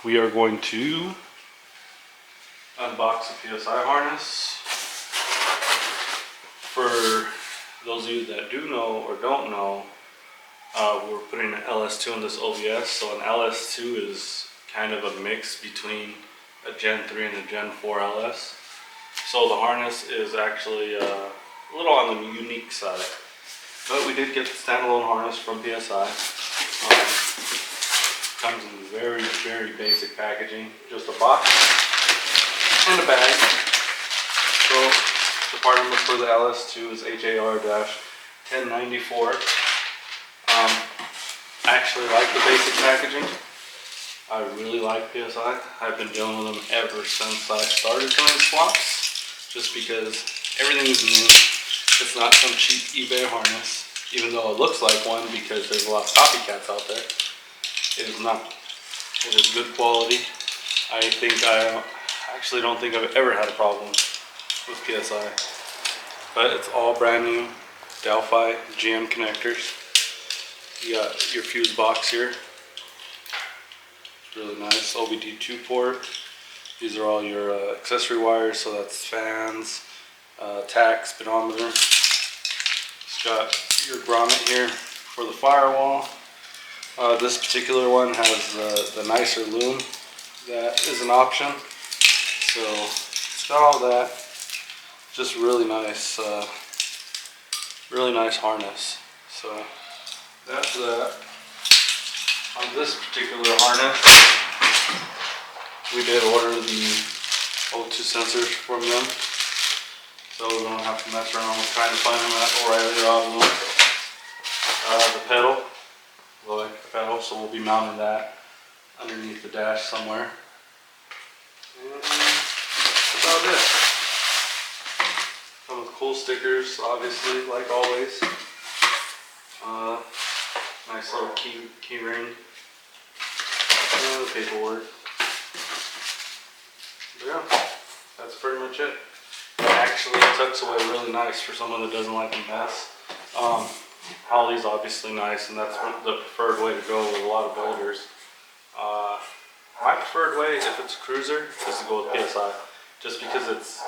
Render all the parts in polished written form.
we are going to unbox the PSI harness. For those of you that do know or don't know, we're putting an LS2 in this OBS. So an LS2 is kind of a mix between a Gen 3 and a Gen 4 LS. So the harness is actually a little on the unique side. But we did get the standalone harness from PSI. Comes in very, very basic packaging. Just a box and a bag. So the part number for the LS2 is HAR-1094. I actually like the basic packaging. I really like PSI. I've been dealing with them ever since I started doing swaps, just because everything is new. It's not some cheap eBay harness, even though it looks like one because there's a lot of copycats out there. It is not. It is good quality. I actually don't think I've ever had a problem with PSI. But it's all brand new Delphi GM connectors. You got your fuse box here. It's really nice. OBD2 port. These are all your accessory wires, so that's fans, tach, speedometer. It's got your grommet here for the firewall. This particular one has the nicer loom that is an option. So it's got all that. Just really nice harness. So that's that. On this particular harness, we did order the O2 sensors from them, so we don't have to mess around with trying to find them at O'Reilly or Osmo. The pedal, we like the pedal, so we'll be mounting that underneath the dash somewhere. And that's about it. Come with cool stickers, obviously, like always. Nice little key ring. And the paperwork. But yeah, that's pretty much it. Actually, it tucks away really nice for someone that doesn't like a mess. Holley's obviously nice, and that's the preferred way to go with a lot of builders. My preferred way, if it's a cruiser, is to go with PSI, just because it's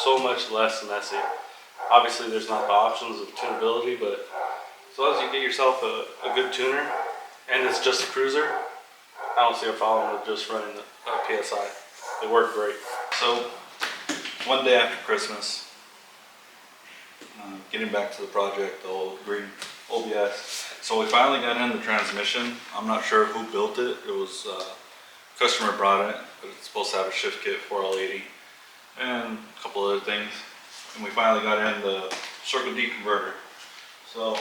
so much less messy. Obviously, there's not the options of tunability, but as long as you get yourself a good tuner, and it's just a cruiser, I don't see a problem with just running the PSI. They work great. So, one day after Christmas, getting back to the project, the old green OBS. So we finally got in the transmission. I'm not sure who built it. It was customer brought it, but it's supposed to have a shift kit for L80 and a couple other things. And we finally got in the circle D converter. So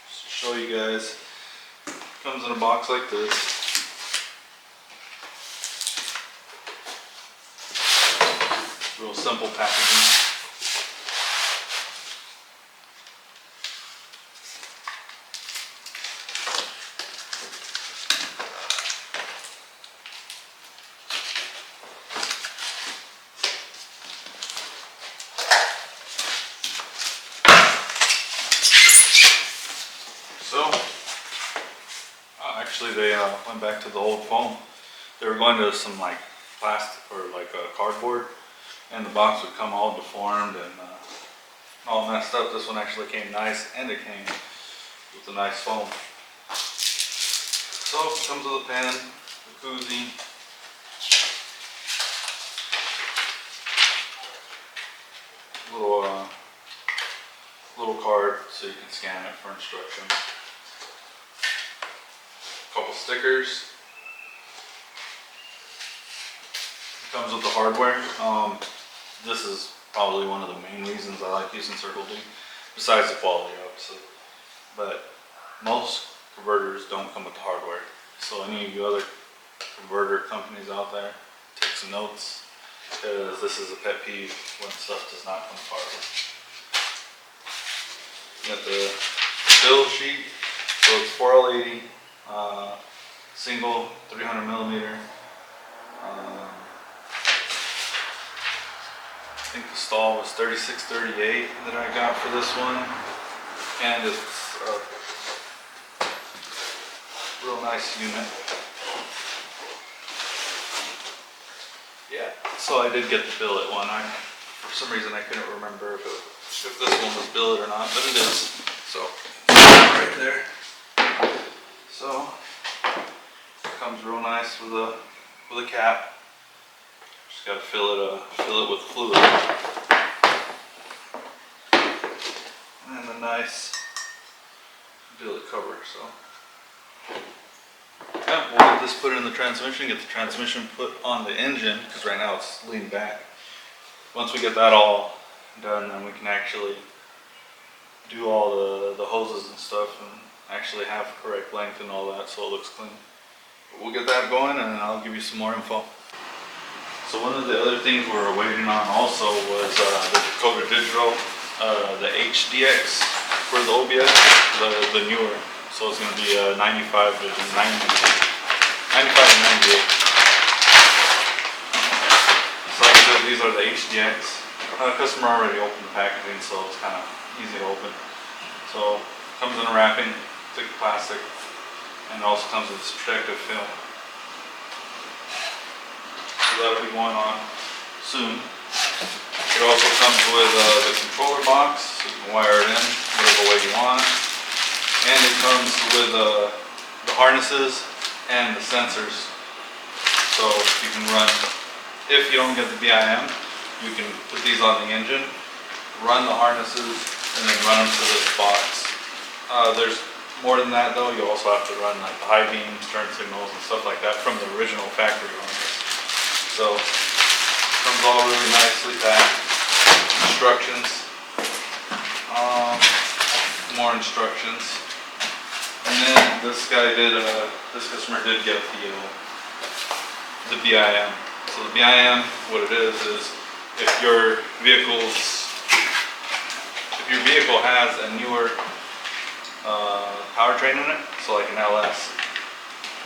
just to show you guys, it comes in a box like this. Real simple packaging. Actually, they went back to the old foam. They were going to some like plastic or like cardboard, and the box would come all deformed and all messed up. This one actually came nice, and it came with a nice foam. So it comes with a pen, a koozie, little card so you can scan it for instructions. Couple stickers. It comes with the hardware. This is probably one of the main reasons I like using Circle D, besides the quality, obviously. But most converters don't come with the hardware. So any of you other converter companies out there, take some notes, because this is a pet peeve when stuff does not come with hardware. You got the build sheet. So it's 4L80. Single 300 millimeter. I think the stall was 3638 that I got for this one, and it's a real nice unit. Yeah, so I did get the billet one. For some reason I couldn't remember if this one was billet or not, but it is. So right there. So it comes real nice with a cap. Just gotta fill it with fluid. And a nice billet cover. So yeah, we'll get this put in the transmission, get the transmission put on the engine, because right now it's leaned back. Once we get that all done, then we can actually do all the hoses and stuff and actually have correct length and all that, so it looks clean. But we'll get that going and I'll give you some more info. So one of the other things we were waiting on also was the Dakota Digital, the HDX for the OBS, the newer. So it's going to be 95 and 98. So like I said, these are the HDX. Customer already opened the packaging, so it's kind of easy to open. So comes in a wrapping, thick plastic, and it also comes with this protective film. So that'll be going on soon. It also comes with the controller box, so you can wire it in whatever way you want. And it comes with the harnesses and the sensors. So you can run, if you don't get the BIM, you can put these on the engine, run the harnesses, and then run them to this box. There's more than that though. You also have to run like the high beam, turn signals, and stuff like that from the original factory harness. So it comes all really nicely packed. Instructions. More instructions. And then this customer did get the BIM. So the BIM, what it is if your vehicle has a newer powertrain in it, so like an LS,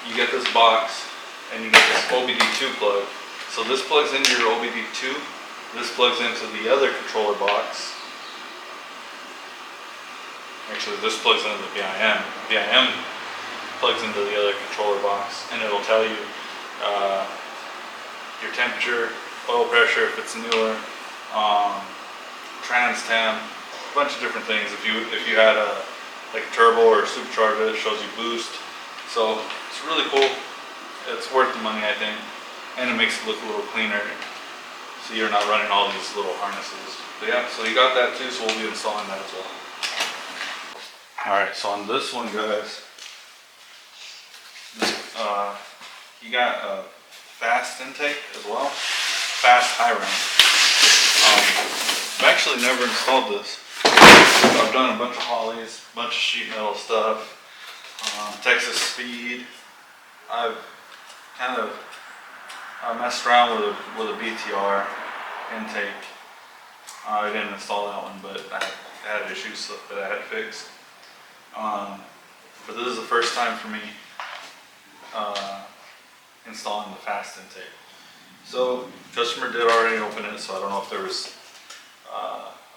you get this box and you get this OBD2 plug. So this plugs into your OBD2, this plugs into the other controller box. Actually, this plugs into the BIM. BIM plugs into the other controller box, and it'll tell you your temperature, oil pressure if it's newer, trans temp, a bunch of different things. If you had like a turbo or a supercharger, it shows you boost. So it's really cool. It's worth the money, I think, and it makes it look a little cleaner. So you're not running all these little harnesses. But yeah, so you got that too. So we'll be installing that as well. Alright, so on this one, guys, you got a fast intake as well, fast high ramp. I've actually never installed this. I've done a bunch of Hollies, a bunch of sheet metal stuff, Texas Speed. I've kind of messed around with a BTR intake. I didn't install that one, but I had issues that I had fixed. But this is the first time for me installing the fast intake. So customer did already open it, so I don't know if there was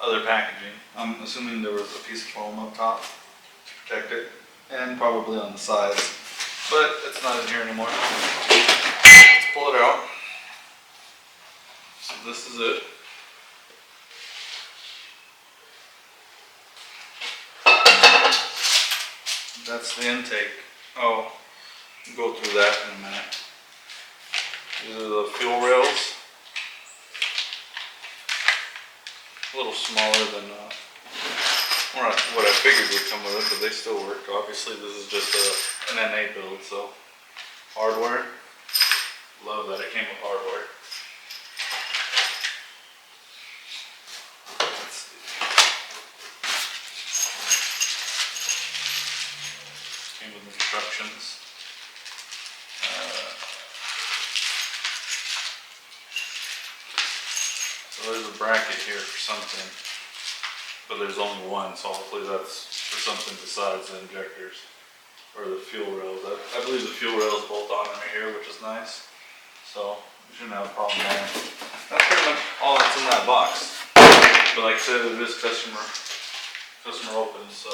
other packaging. I'm assuming there was a piece of foam up top to protect it, and probably on the sides, but it's not in here anymore. Let's pull it out. So this is it. That's the intake. Oh, we'll go through that in a minute. These are the fuel rails. A little smaller than what I figured would come with it, but they still work. Obviously, this is just an NA build, so hardware. Love that it came with hardware. With instructions. So there's a bracket here for something, but there's only one, so hopefully that's for something besides the injectors or the fuel rails. I believe the fuel rails bolt on right here, which is nice, so we shouldn't have a problem there. That's pretty much all that's in that box. But like I said, it is customer open, so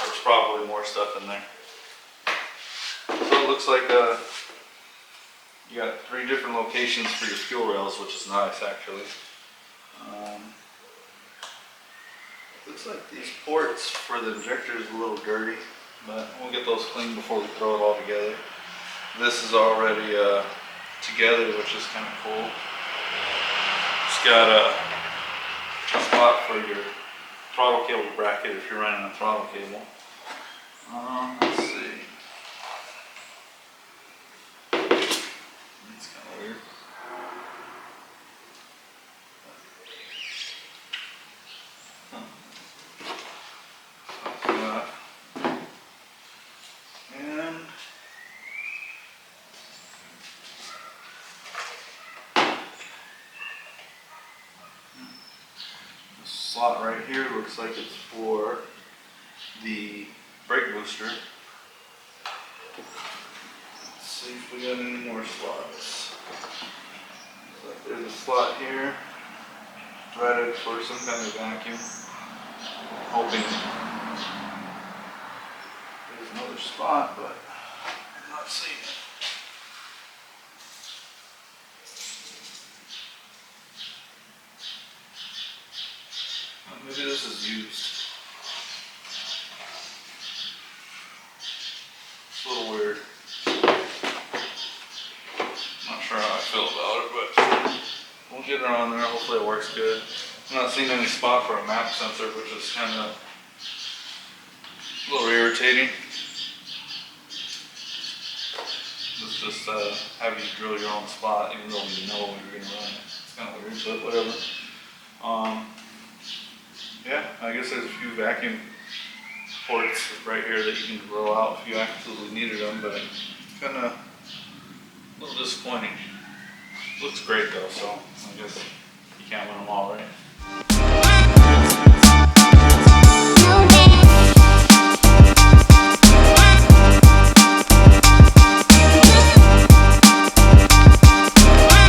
there's probably more stuff in there. So it looks like You got 3 different locations for your fuel rails, which is nice actually. Looks like these ports for the injector is a little dirty, but we'll get those cleaned before we throw it all together. This is already together, which is kind of cool. It's got a spot for your throttle cable bracket if you're running a throttle cable. Let's see. It's kind of weird. And this slot right here looks like it's for the brake booster. Let's see if we got any more slots. There's a slot here, threaded for some kind of vacuum. Hoping there's another spot, but I'm not seeing it. Maybe this is used. It's a little weird. Not sure how I feel about it, but we'll get it on there. Hopefully it works good. I'm not seeing any spot for a map sensor, which is kind of a little irritating. Let's just have you drill your own spot, even though you know when you're going to run it. It's kind of weird, but whatever. Yeah, I guess there's a few vacuum ports right here that you can roll out if you absolutely needed them, but kind of a little disappointing. Looks great though, so I guess you can't win them all, right?